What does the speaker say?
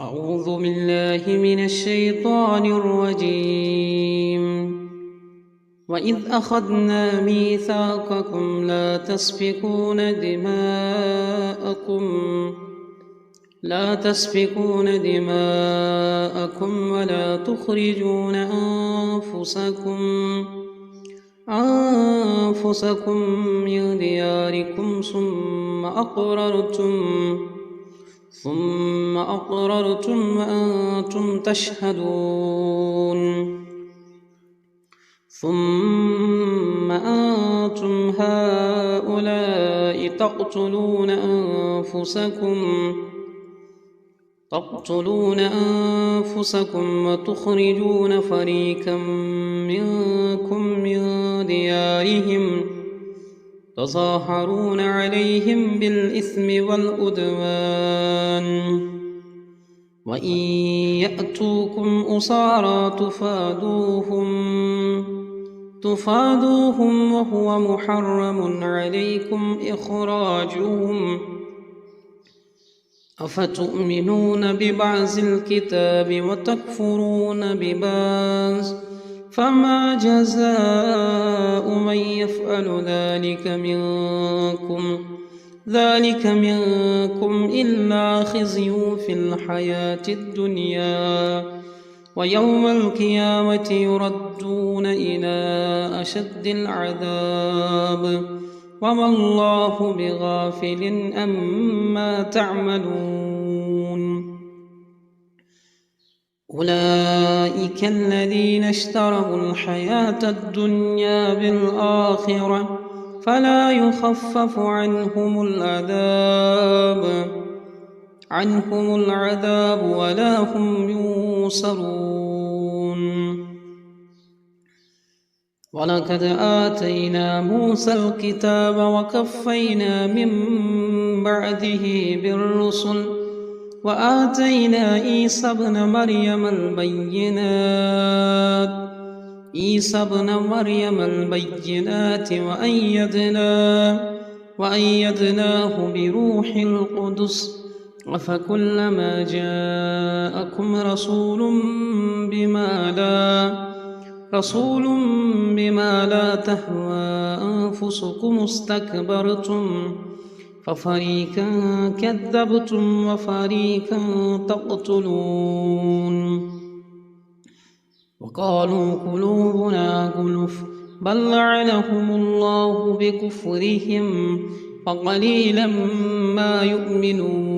أعوذ بالله من الشيطان الرجيم. وإذ أخذنا ميثاقكم لا تسفكون دماءكم ولا تخرجون أنفسكم من دياركم ثم أقررتم وأنتم تشهدون. ثم أنتم هؤلاء تقتلون أنفسكم وتخرجون فريقا منكم من ديارهم تظاهرون عليهم بالإثم والعدوان وإن يأتوكم أسارى تفادوهم وهو محرم عليكم إخراجهم. أفتؤمنون ببعض الكتاب وتكفرون ببعض فما جزاء من يفعل ذلك منكم إلا خزي في الحياة الدنيا ويوم القيامة يردون إلى أشد العذاب وما الله بغافل عما تعملون. أولئك الذين اشتروا الحياة الدنيا بالآخرة فلا يخفف عنهم العذاب ولا هم ينصرون. ولقد آتينا موسى الكتاب وكفينا من بعده بالرسل وآتينا عيسى ابن مريم البينات وأيدناه بروح القدس. أفكلما جاءكم رسول بما لا تهوى أنفسكم استكبرتم ففريقا كذبتم وفريقا تقتلون. وقالوا قلوبنا غلف بل لعنهم الله بكفرهم فقليلا ما يؤمنون.